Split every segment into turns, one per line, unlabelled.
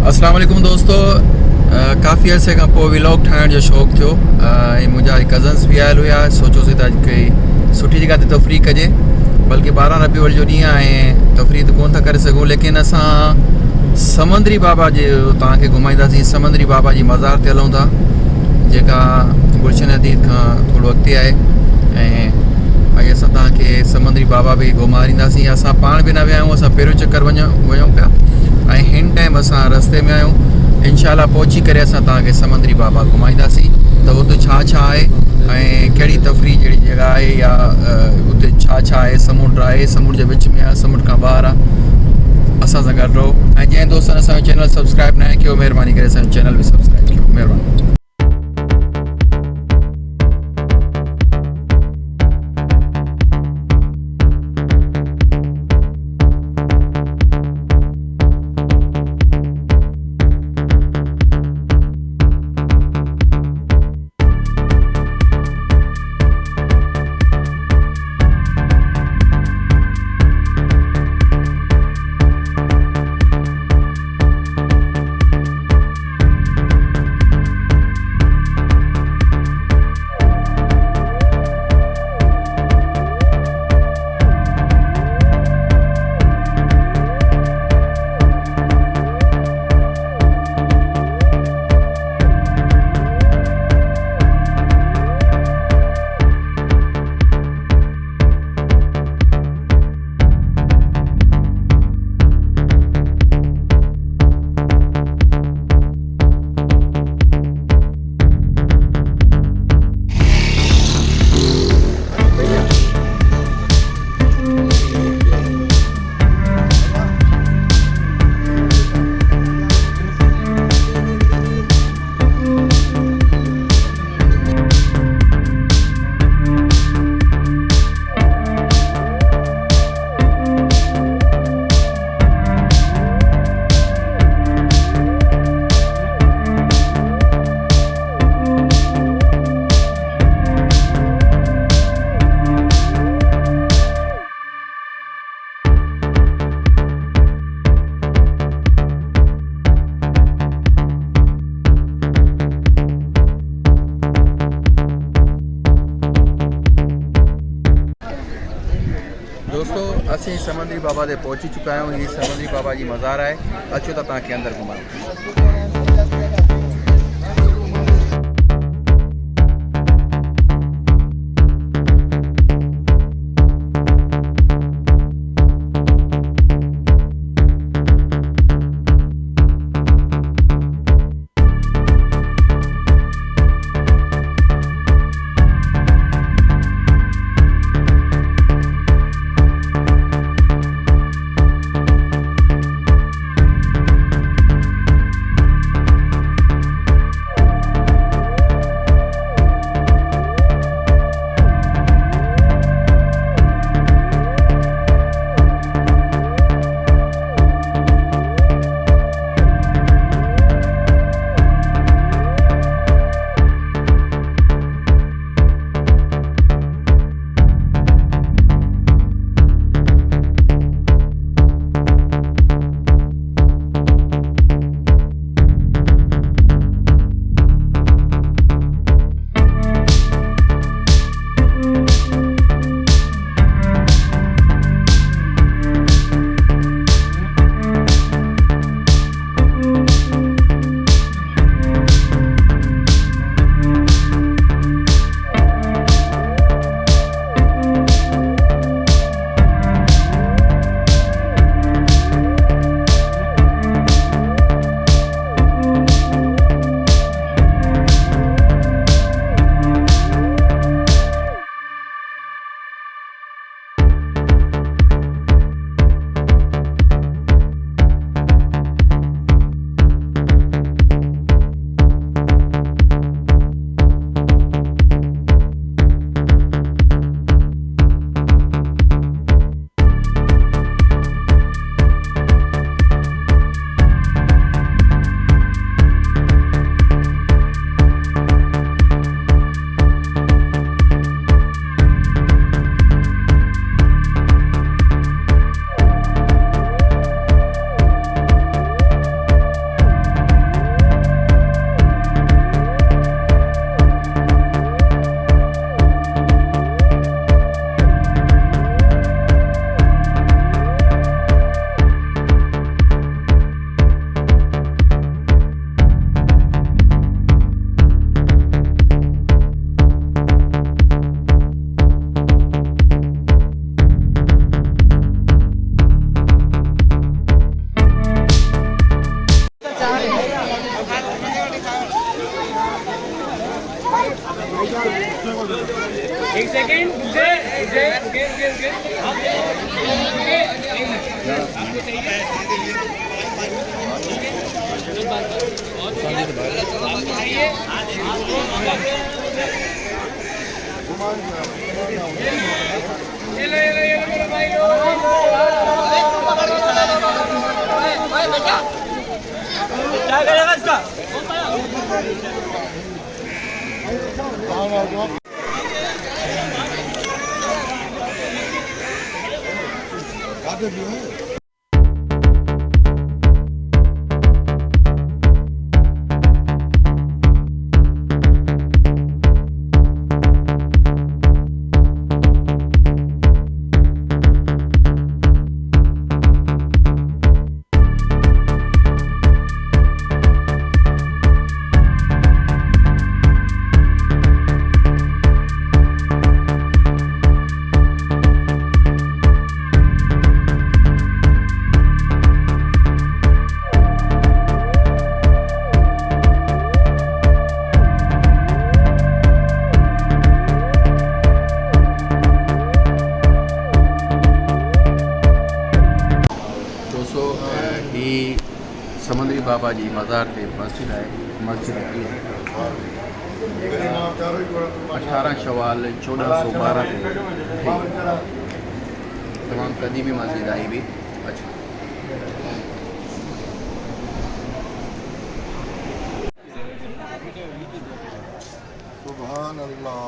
अस्सलाम वालेकुम दोस्तों। काफ़ी अरसे खां पोइ व्लॉग ठाहिण जो शौक़ु थियो ऐं मुंहिंजा कज़न्स बि आयल हुया। सोचियोसीं त अॼु कोई सुठी जॻह ते तफ़री कजे, बल्कि 12 रबीउल जो ॾींहुं आहे ऐं तफ़री त कोन था करे सघूं, लेकिन असां समंदरी बाबा जे तव्हांखे घुमाईंदासीं। समंदरी बाबा जी मज़ार ते हलूं था, जेका गुलशन हदीद खां थोरो अॻिते आहे। ऐं अॼु असां तव्हांखे समंदरी बाबा बि घुमाईंदासीं। असां पाण बि न विया आहियूं, असां पहिरियों चक्कर वञूं पिया ऐं हिन टाइम असां रस्ते में आहियूं। इंशाल्लाह पहुची करे असां तव्हांखे समंदरी बाबा घुमाईंदासीं त हुते छा छा आहे ऐं कहिड़ी तफ़री जहिड़ी जॻह आहे, या हुते छा छा आहे। समुंड आहे, समुंड जे विच में आहे, समुंड खां ॿाहिरि आहे। असां सां गॾु रहो ऐं जंहिं दोस्तनि असांजो चैनल सब्सक्राइब न कयो, महिरबानी करे असांजो चैनल बि सब्सक्राइब कयो, महिरबानी। दोस्तों असीं समंदरी बाबा ते पहुची चुका आहियूं। ये समंदरी बाबा जी मज़ार आहे। अचो त तव्हांखे अंदरि घुमायूं।
क्या करेगा इसका?
समंदरी बाबा जी मज़ार ते मस्जिद है। मस्जिद है 18 शवाल 1412 ते तमाम कदीमी मस्जिद आई भी। अच्छा
सुभान अल्लाह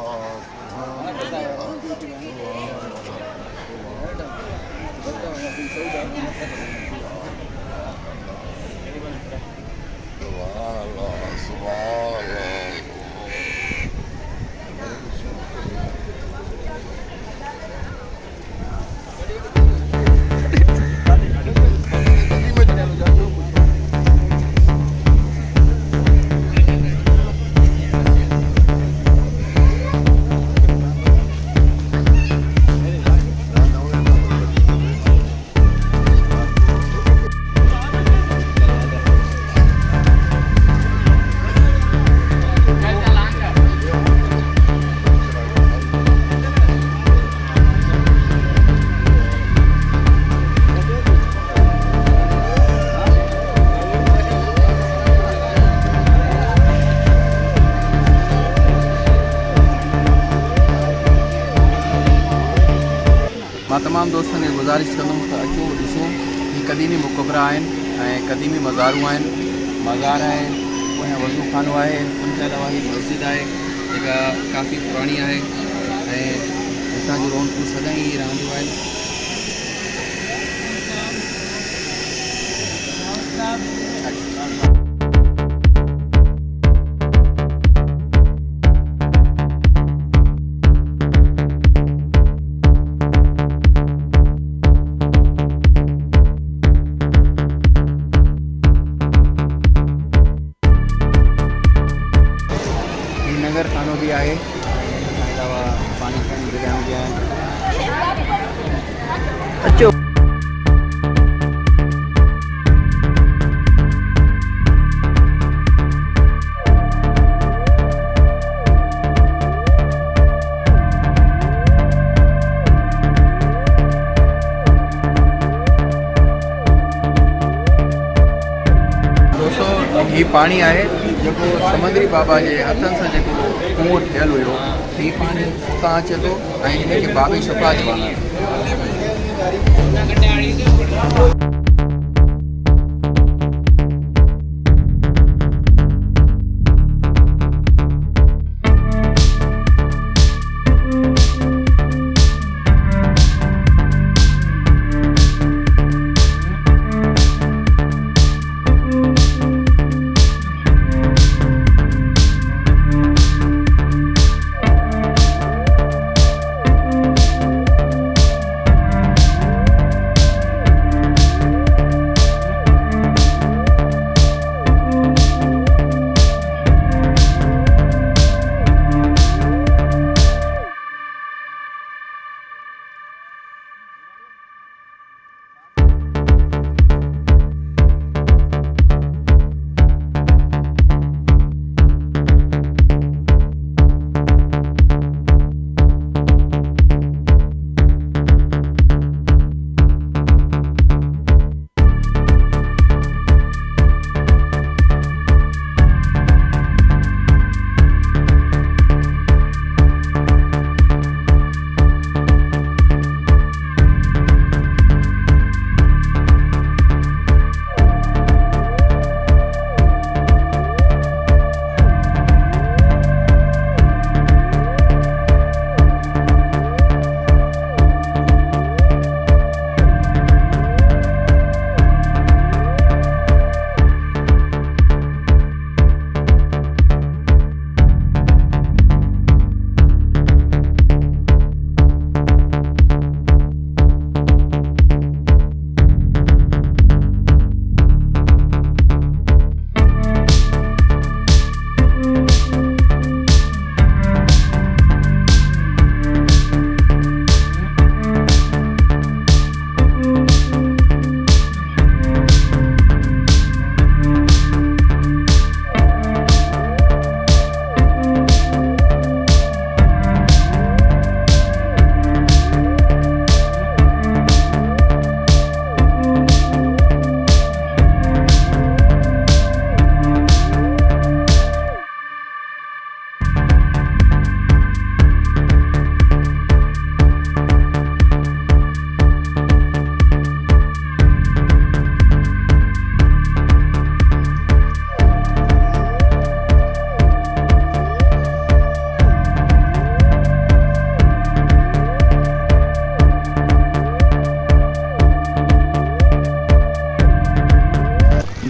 मां तमाम दोस्तों ने गुजारिश कंदुमि त अचो ॾिसो ही कदीमी मुक़बरा आहिनि ऐं कदीमी मज़ारूं आहिनि। मज़ार आहे पोयां वज़ू खानो आहे, उन खां अलावा ही मस्जिद आहे जेका काफ़ी पुराणी आहे ऐं हितां जूं रौनकूं सदाईं ई रहंदियूं आहिनि। नगर खानो भी आहे, अलावा पानी पीअण जी जॻहियूं भी आहिनि। अचो दोस्तों ही पानी आहे जेको समंदरी बाबा जे हथनि सां जेको कुओं ठहियलु हुयो, ही पानी उतां अचे थो ऐं हिनखे बाबी शफ़ा चवंदा आहिनि।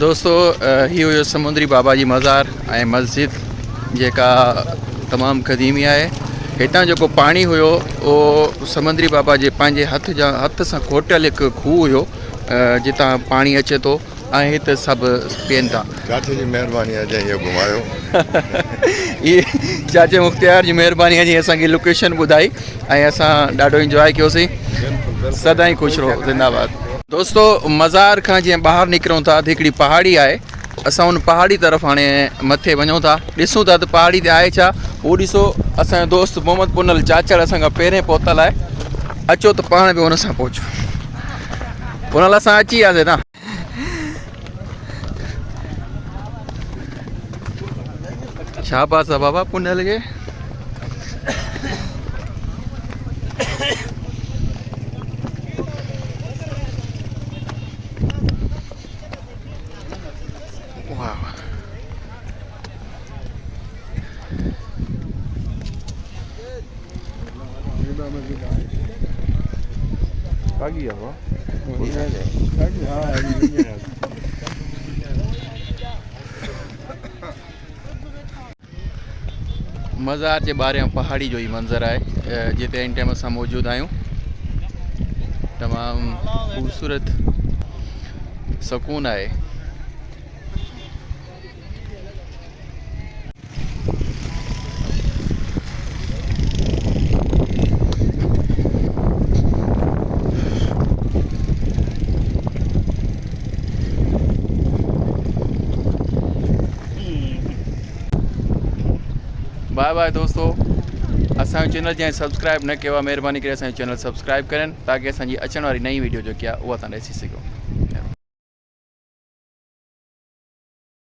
दोस्तों ही हुयो समुंद्री बाबा जी मज़ार ऐं मस्जिद जेका तमामु क़दीमी आहे। हितां जेको पाणी हुयो उहो समुंद्री बाबा जे पंहिंजे हथ सां खोटियल हिकु खूह हुयो जितां पाणी अचे थो ऐं हिते सभु पीअनि था।
चाचे जी महिरबानी आहे जंहिं इहो घुमायो।
इहे चाचे मुख़्तियार जी महिरबानी आहे जी असांखे लोकेशन ॿुधाई ऐं असां ॾाढो इंजॉय कयोसीं। सदाईं ख़ुशि रहो, ज़िंदाबाद। दोस्तों मज़ार खां जीअं ॿाहिरि निकिरूं था त हिकिड़ी पहाड़ी आहे, असां उन पहाड़ी तरफ़ हाणे मथे वञूं था, ॾिसूं था त पहाड़ी ते आहे छा। उहो ॾिसो असांजो दोस्त मोहम्मद पुनल चाचड़ असांखां पहिरें पहुतल आहे। अचो त पाण बि हुन सां पहुचूं। पुनल असां अची वियासीं न। शाबाश आहे बाबा पुनल खे। मज़ार जे ॿाहिरियां पहाड़ी जो ई मंज़र आहे जिते इन टाइम असां मौजूदु आहियूं। तमामु ख़ूबसूरत सुकून आहे। बाय बाय दोस्तों। असांजो चैनल जंहिं सब्सक्राइब न कयो आहे महिरबानी करे असांजो चैनल सब्सक्राइब करें ताकि असांजी अचण वारी नई वीडियो जेकी आहे उहा तव्हां ॾिसी सघो।